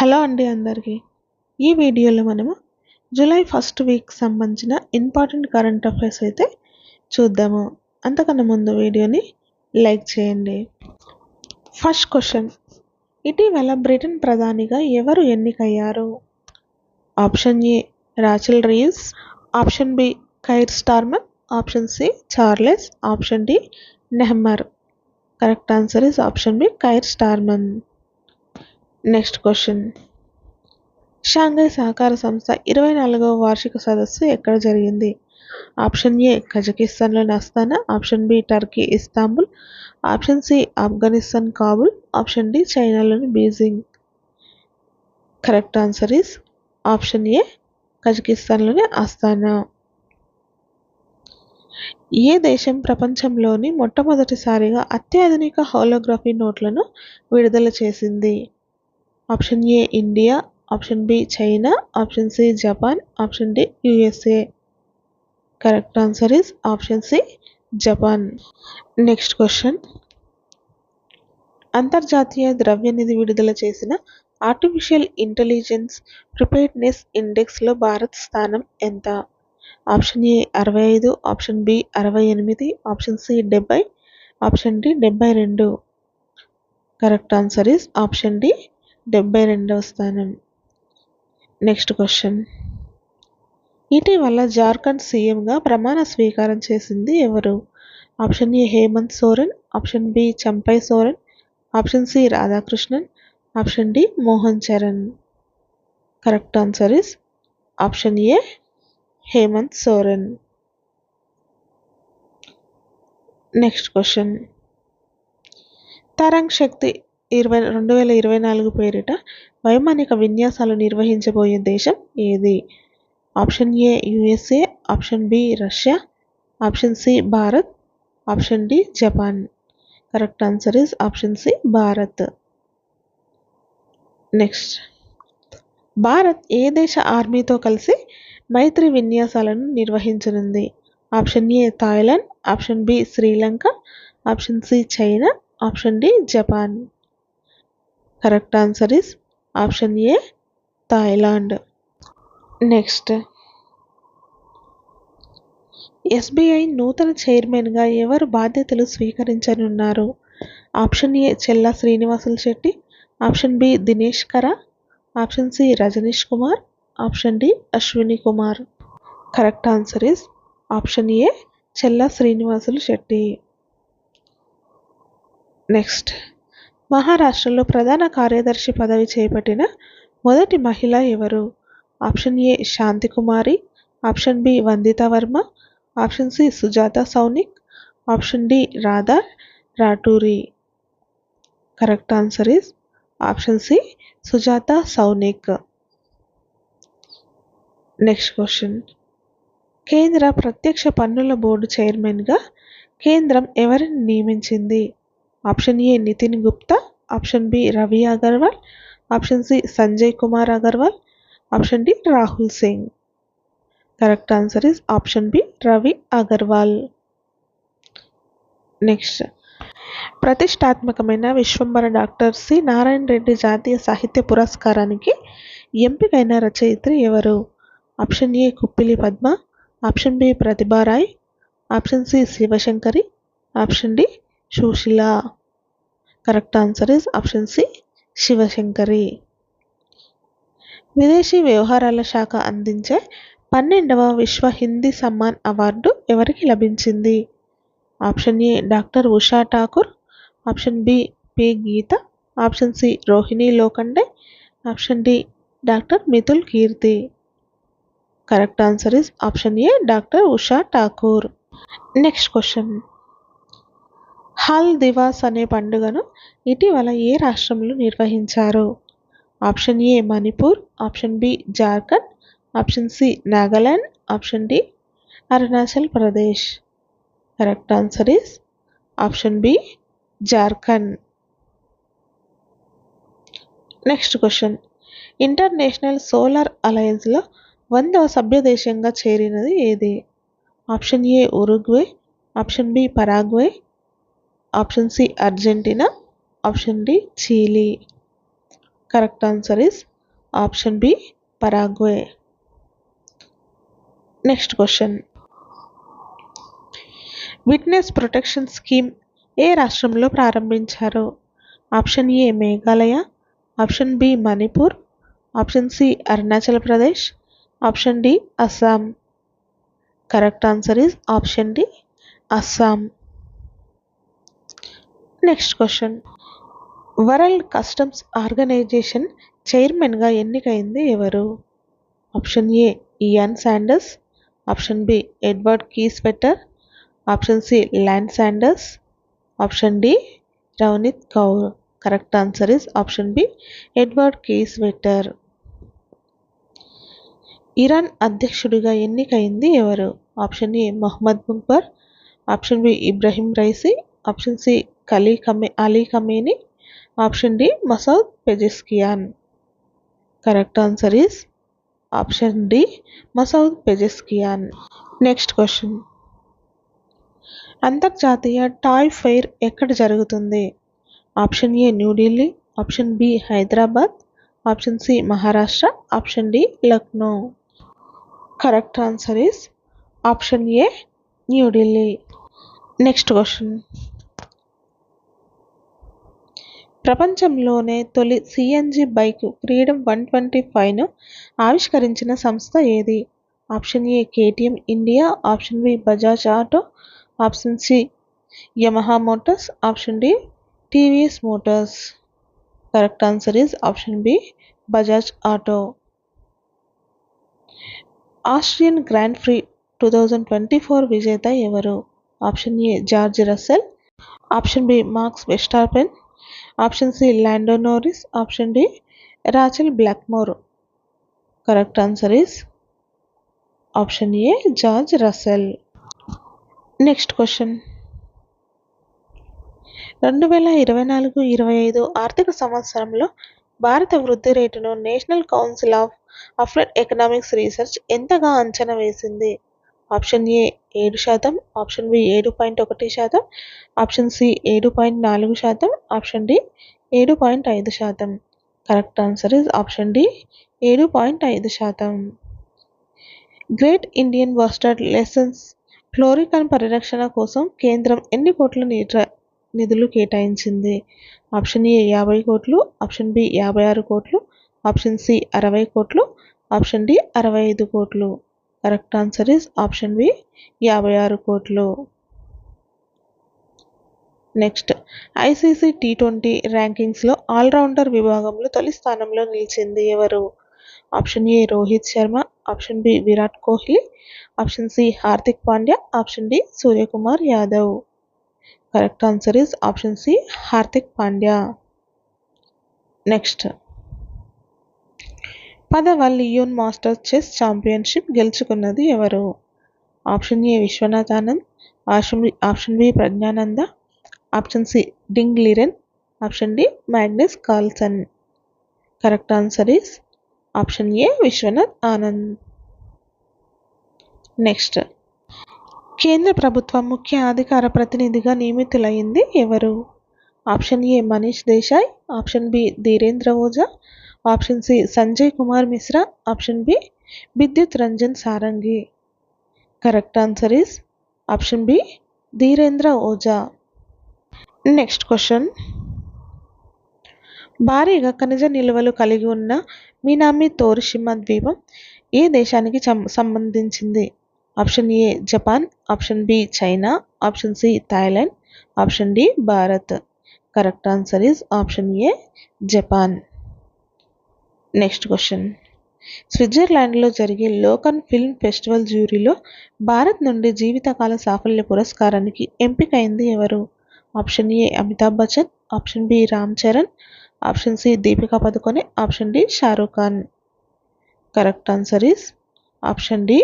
Hello అండి అందరికీ. ఈ వీడియోలో మనము జూలై ఫస్ట్ వీక్ సంబంధించిన ఇంపార్టెంట్ కరెంట్ అఫైర్స్ అయితే చూద్దాము. అంతకన్నా ముందు వీడియోని లైక్ చేయండి. ఫస్ట్ క్వశ్చన్, ఇటీవల బ్రిటన్ ప్రధానిగా ఎవరు ఎన్నికయ్యారు? Option A Rachel Reeves, option B Keir Starmer, option C Charles, option D Nehammer. Correct answer is option B Keir Starmer. Next question, Shanghai సహకార సంస్థ 24వ వార్షిక సదస్సు ఎక్కడ జరిగింది? ఆప్షన్ ఏ కజకిస్తాన్లోని Astana, option B Turkey Istanbul, option C Afghanistan Kabul, option D చైనాలోని Beijing. Correct answer is option A కజకిస్తాన్లోని అస్తానా. ఏ దేశం ప్రపంచంలోని మొట్టమొదటిసారిగా అత్యాధునిక హోలోగ్రఫీ నోట్లను విడుదల చేసింది? Option A India, option B China, option C Japan, option D USA. Correct answer is option C Japan. Next question, అంతర్జాతీయ ద్రవ్యనిధి విడుదల చేసిన ఆర్టిఫిషియల్ ఇంటెలిజెన్స్ ప్రిపేర్డ్నెస్ ఇండెక్స్లో భారత్ స్థానం ఎంత? Option A 65, option B 68, option C 70, option D 72. Correct answer is option D 72వ స్థానం. Next question, ఇటీవల జార్ఖండ్ సీఎంగా ప్రమాణ స్వీకారం చేసింది ఎవరు? Option A Hemant Soren, option B Champai Soren, option C Radhakrishnan, option D Mohan Charan. Correct answer is option A Hemant Soren. Next question, Tarang Shakti 2024 పేరిట వైమానిక విన్యాసాలు నిర్వహించబోయే దేశం ఏది? Option A USA, option B Russia, option C Bharat, option D Japan. Correct answer is option C Bharat. Next, Bharat ఏ దేశ ఆర్మీతో కలిసి మైత్రి విన్యాసాలను నిర్వహించనుంది? Option A Thailand, option B Sri Lanka, option C China, option D Japan. Correct answer is option A Thailand. Next, SBI నూతన చైర్మన్గా ఎవరు బాధ్యతలు స్వీకరించనున్నారు? Option A Chella Srinivasulu Setty, option B Dinesh Khara, option C Rajnish Kumar, option D Ashwini Kumar. Correct answer is option A Chella Srinivasulu Setty. Next, మహారాష్ట్రలో ప్రధాన కార్యదర్శి పదవి చేపట్టిన మొదటి మహిళ ఎవరు? Option A Shanti Kumari, option B Vandita Varma, option C Sujata Saunik, option D Radha Raturi. Correct answer is option C Sujata Saunik. Next question, కేంద్ర ప్రత్యక్ష పన్నుల బోర్డు చైర్మన్గా కేంద్రం ఎవరిని నియమించింది? Option A Nitin Gupta, option B Ravi Agarwal, option C Sanjay Kumar Agarwal, option D Rahul Singh. Correct answer is option B Ravi Agarwal. Next, ప్రతిష్టాత్మకమైన విశ్వంబర డాక్టర్ సి నారాయణ రెడ్డి జాతీయ సాహిత్య పురస్కారానికి ఎంపికైన రచయిత్రి ఎవరు? Option A Kuppili Padma, option B Pratibha Ray, option C Sivasankari, option D Sushila. Correct answer is option C Shivashankari. విదేశీ వ్యవహారాల శాఖ అందించే 12వ విశ్వ హిందీ సమ్మాన్ అవార్డు ఎవరికి లభించింది? Option A doctor Usha Thakur, option B P Geeta, option C Rohini Lokhande, option D doctor Mithul Kirti. Correct answer is option A doctor Usha Thakur. Next question, Hul Diwas అనే పండుగను ఇటీవల ఏ రాష్ట్రంలో నిర్వహించారు? Option A Manipur, option B Jharkhand, option C Nagaland, option D Arunachal Pradesh. Correct answer is option B Jharkhand. Next question, international solar అలయన్స్లో 100వ సభ్య దేశంగా చేరినది ఏది? Option A Uruguay, option B Paraguay, option C Argentina, option D Chile. Correct answer is option B Paraguay. Next question, witness protection scheme ఏ రాష్ట్రంలో ప్రారంభించారు? Option A Meghalaya, option B Manipur, option C Arunachal Pradesh, option D Assam. Correct answer is option D Assam. Next question, world customs organisation చైర్మన్గా ఎన్నికైంది ఎవరు? Option A Ian Sanders, option B Edward Kieswetter, option C Ian Sanders, option D Ravneet Kaur. Correct answer is option B Edward Kieswetter. Iran అధ్యక్షుడిగా ఎన్నికైంది ఎవరు? Option A Mohammad Mokhber, option B Ebrahim Raisi, option C Ali Khamenei, option D Masoud Pezeshkian. Correct answer is option D Masoud Pezeshkian. Next question, అంతర్జాతీయ toy fair ఎక్కడ జరుగుతుంది? Option A New Delhi, option B Hyderabad, option C Maharashtra, option D Lucknow. Correct answer is option A New Delhi. Next question, ప్రపంచంలోనే తొలి CNG bike freedom 125ను ఆవిష్కరించిన సంస్థ ఏది? Option A KTM India, option B Bajaj auto, option C Yamaha motors, option D TVS motors. Correct answer is option B Bajaj auto. Austrian grand prix 2024 విజేత ఎవరు? Option A George Russell, option B Max Verstappen, option C Lando Norris, option D Rachel Blackmore. Correct answer is option A George Russell. Next question, 2024-25 ఆర్థిక సంవత్సరంలో భారత వృద్ధి రేటును national council of applied economics research ఎంతగా అంచనా వేసింది? Option A 7%, option B 7.1%, option C 7.4%, option D 7.5%. Correct answer is option D 7.5%. Great Indian bustard lesser florican పరిరక్షణ కోసం కేంద్రం ఎన్ని కోట్ల నిధులు కేటాయించింది? ఆప్షన్ ఏ 50 కోట్లు, ఆప్షన్ బి 56 కోట్లు, ఆప్షన్ సి 60 కోట్లు, ఆప్షన్ డి 65 కోట్లు. Correct answer is option B 56 కోట్లు. నెక్స్ట్, ఐసీసీ T20 ర్యాంకింగ్స్లో ఆల్రౌండర్ విభాగంలో తొలి స్థానంలో నిలిచింది ఎవరు? Option A Rohit Sharma, option B Virat Kohli, option C Hardik Pandya, option D Suryakumar Yadav. Correct answer is option C Hardik Pandya. Next, 10వ లియోన్ మాస్టర్స్ చెస్ ఛాంపియన్షిప్ గెలుచుకున్నది ఎవరు? Option A Viswanath Anand, option B Praggnanandhaa, option C Ding Liren, option D Magnus Carlsen. Correct answer is option A Viswanath Anand. Next, కేంద్ర ప్రభుత్వ ముఖ్య అధికార ప్రతినిధిగా నియమితులైంది ఎవరు? Option A Manish Desai, option B Dhirendra Ojha, option C Sanjay Kumar Mishra, option B Vidyut Ranjan Sarangi. Correct answer is option B Dhirendra Ojha. Next question, భారీగా ఖనిజ నిల్వలు కలిగి ఉన్న మినామి తోరిషిమా ద్వీపం ఏ దేశానికి సంబంధించింది? Option A Japan, option B China, option C Thailand, option D Bharat. Correct answer is option A Japan. Next question, స్విట్జర్లాండ్లో జరిగే లోకన్ ఫిల్మ్ ఫెస్టివల్ జ్యూరీలో భారత్ నుండి జీవితకాల సాఫల్య పురస్కారానికి ఎంపికైంది ఎవరు? Option A Amitabh Bachchan, option B Ram Charan, option C Deepika Padukone, option D Shahrukh Khan. Correct answer is option D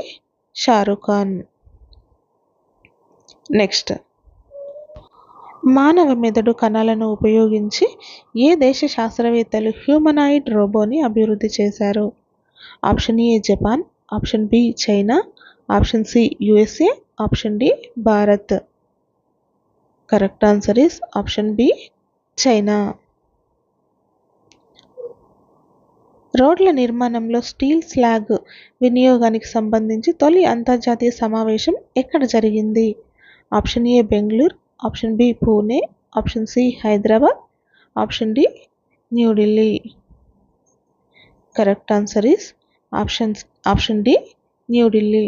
Shahrukh Khan. Next, మానవ మెదడు కణాలను ఉపయోగించి ఏ దేశ శాస్త్రవేత్తలు హ్యూమనాయిడ్ రోబోని అభివృద్ధి చేశారు? Option A Japan, option B China, option C USA, option D Bharat. Correct answer is option B China. రోడ్ల నిర్మాణంలో స్టీల్ స్లాగ్ వినియోగానికి సంబంధించి తొలి అంతర్జాతీయ సమావేశం ఎక్కడ జరిగింది? Option A Bengaluru, option B Pune, option C Hyderabad, option D New Delhi. Correct answer is option D New Delhi.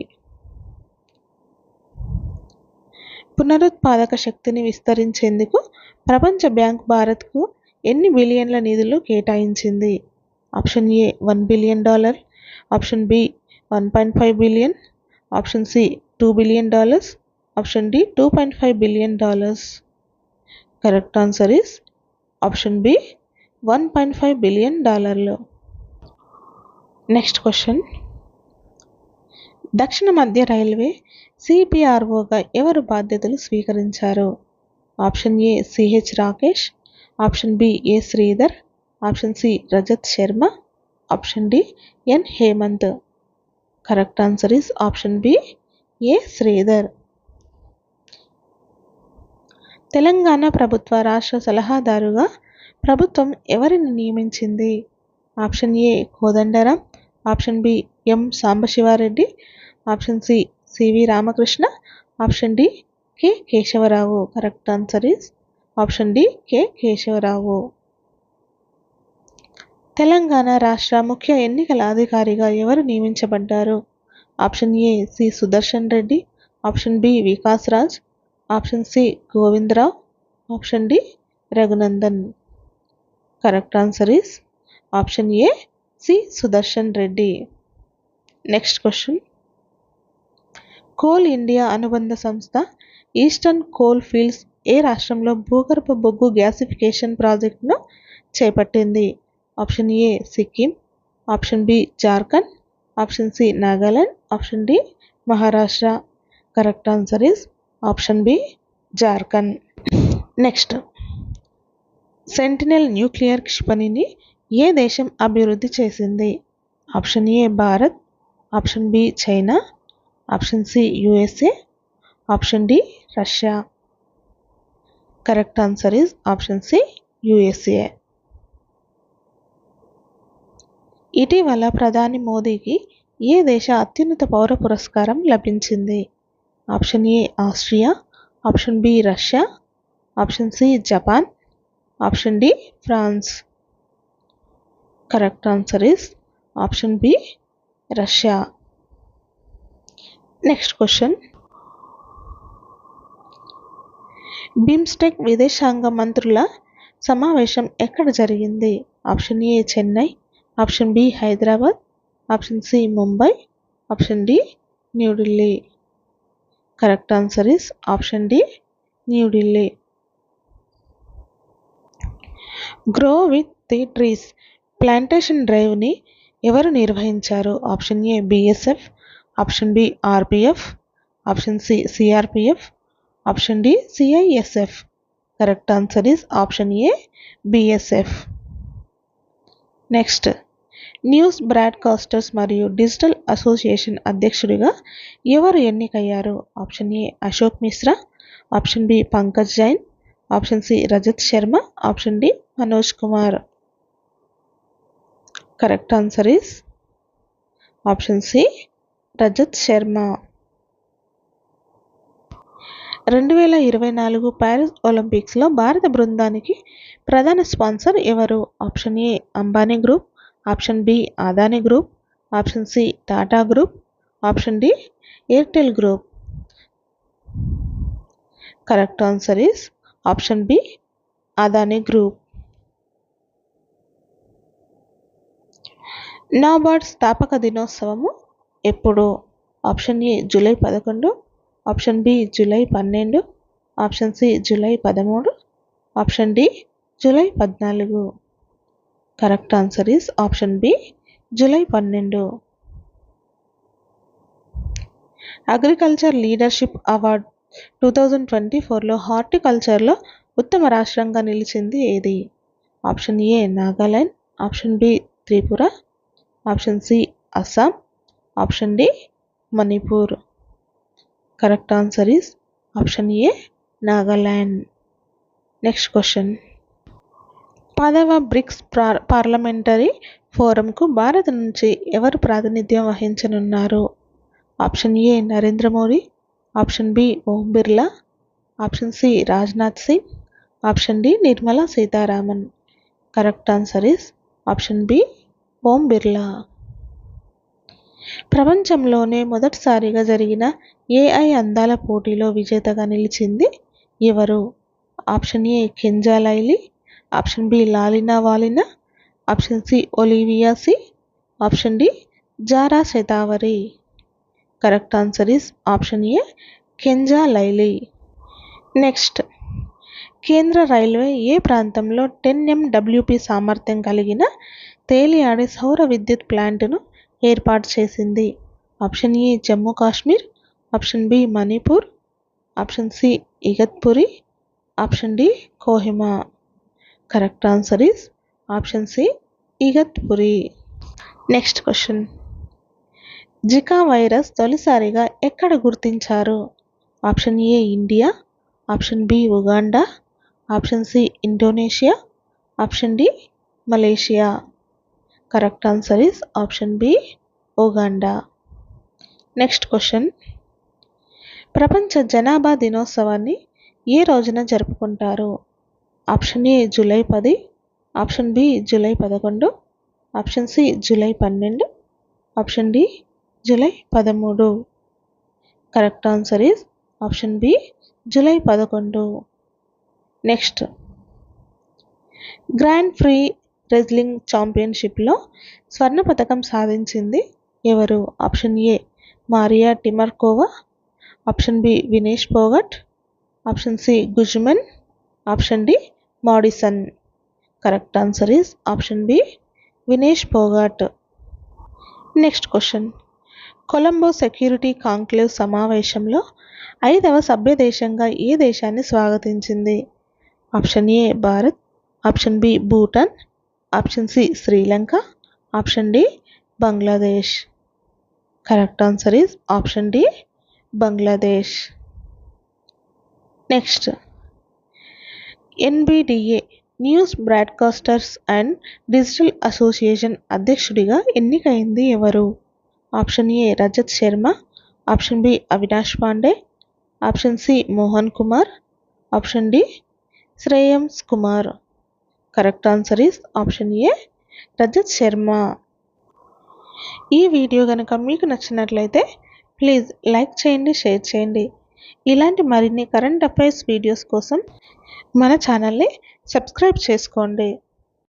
పునరుత్పాదక శక్తిని విస్తరించేందుకు ప్రపంచ బ్యాంక్ భారత్కు ఎన్ని బిలియన్ల నిధులు కేటాయించింది? Option A $1 billion, option B 1.5 billion, option C $2 billion, option D $2.5 billion. Correct answer is option B 1.5 billion డాలర్లు. Next question. దక్షిణ మధ్య రైల్వే సిపిఆర్ఓగా ఎవరు బాధ్యతలు స్వీకరించారు? Option A CH Rakesh, option B A Sridhar, option C Rajat Sharma, option D N Hemant. Correct answer is option B A Sridhar. Telangana ప్రభుత్వ రాష్ట్ర సలహాదారుగా ప్రభుత్వం ఎవరిని నియమించింది? Option A Kodandaram, option B M Sambasiva Reddy, option C CV Ramakrishna, option D K Keshava Rao. Correct answer is option D K Keshava Rao. Telangana రాష్ట్ర ముఖ్య ఎన్నికల అధికారిగా ఎవరు నియమించబడ్డారు? Option A C Sudarshan Reddy, option B Vikas Raj, option C Govinda Rao, option D Raghunandan. Correct answer is option A C Sudarshan Reddy. Next question. Coal India అనుబంధ సంస్థ eastern coal fields ఏ రాష్ట్రంలో భూగర్భ బొగ్గు గ్యాసిఫికేషన్ ప్రాజెక్టును చేపట్టింది? Option A Sikkim, option B Jharkhand, option C Nagaland, option D Maharashtra. Correct answer is option B Jharkhand. Next. Sentinel nuclear క్షిపణిని ఏ దేశం అభివృద్ధి చేసింది? Option A Bharat, option B China, option C USA, option D Russia. Correct answer is option C USA. ఇటీవల ప్రధాని మోదీకి ఏ దేశ అత్యున్నత పౌర పురస్కారం లభించింది? Option A Austria, option B Russia, option C Japan, option D France. Correct answer is option B Russia. Next question. BIMSTEC విదేశాంగ మంత్రుల సమావేశం ఎక్కడ జరిగింది? Option A Chennai, option B Hyderabad, option C Mumbai, option D New Delhi. Correct answer is option D New Delhi. Grow with the trees plantation డ్రైవ్ని ఎవరు నిర్వహించారు? Option A BSF, option B RPF, option C CRPF, option D CISF. Correct answer is option A BSF. Next. News broadcasters మరియు digital association అధ్యక్షుడిగా ఎవరు ఎన్నికయ్యారు? Option A Ashok Mishra, option B Pankaj Jain, option C Rajat Sharma, option D Manoj Kumar. Correct answer is option C Rajat Sharma. 2024 Paris ఒలింపిక్స్లో భారత బృందానికి ప్రధాన sponsor ఎవరు? Option A Ambani group, option B Adani group, option C Tata group, option D Airtel group. Correct answer is option B Adani group. NABARD స్థాపక దినోత్సవము ఎప్పుడు? Option A July 11, option B July 12, option C July 13, option D July 14. Correct answer is option B July 12. Agriculture leadership award 2024లో హార్టికల్చర్లో ఉత్తమ రాష్ట్రంగా నిలిచింది ఏది? Option A Nagaland, option B Tripura, option C Assam, option D Manipur. Correct answer is option A Nagaland. Next question. 10వ BRICS parliamentary ఫోరంకు భారత్ నుంచి ఎవరు ప్రాతినిధ్యం వహించనున్నారు? Option A Narendra Modi, option B Om Birla, option C Rajnath Singh, option D Nirmala Sitharaman. Correct answer is option B Om Birla. ప్రపంచంలోనే మొదటిసారిగా జరిగిన ఏఐ అందాల పోటీలో విజేతగా నిలిచింది ఎవరు? Option A Kenza Layli, option B Lalina Valina, option C Olivia C, option D Zara Shatavari. Correct answer is option A Kenza Layli. Next, కేంద్ర railway ఏ ప్రాంతంలో 10 MWP సామర్థ్యం కలిగిన తేలియాడే సౌర విద్యుత్ ప్లాంటును ఏర్పాటు చేసింది? Option A Jammu Kashmir, option B Manipur, option C Igatpuri, option D Kohima. Correct answer is option C Igatpuri. Next question, Zika virus తొలిసారిగా ఎక్కడ గుర్తించారు? Option A India, option B Uganda, option C Indonesia, option D Malaysia. Correct answer is option B Uganda. Next question, ప్రపంచ జనాభా దినోత్సవాన్ని ఏ రోజున జరుపుకుంటారు? Option A July 10, option B July 11, option C July 12, option D July 13. Correct answer is option B July 11. Next, grand prix wrestling ఛాంపియన్షిప్లో స్వర్ణ పతకం సాధించింది ఎవరు? Option A Maria Timarkova, option B Vinesh Phogat, option C Guzman, option D Madison. Correct answer is option B Vinesh Phogat. Next question, Colombo security conclave సమావేశంలో 5వ సభ్య దేశంగా ఏ దేశాన్ని స్వాగతించింది? Option A Bharat, option B Bhutan, option C Sri Lanka, option D Bangladesh. Correct answer is option D Bangladesh. Next, NBDA news broadcasters and digital association అధ్యక్షుడిగా ఎన్నికైంది ఎవరు? Option A Rajat Sharma, option B Avinash Pandey, option C Mohan Kumar, option D Shreyams Kumar. Correct answer is option A Rajat Sharma. ఈ video కనుక మీకు నచ్చినట్లయితే please like చేయండి, share చేయండి. ఇలాంటి మరిన్ని కరెంట్ అఫైర్స్ వీడియోస్ కోసం మన ఛానల్ని సబ్స్క్రైబ్ చేసుకోండి.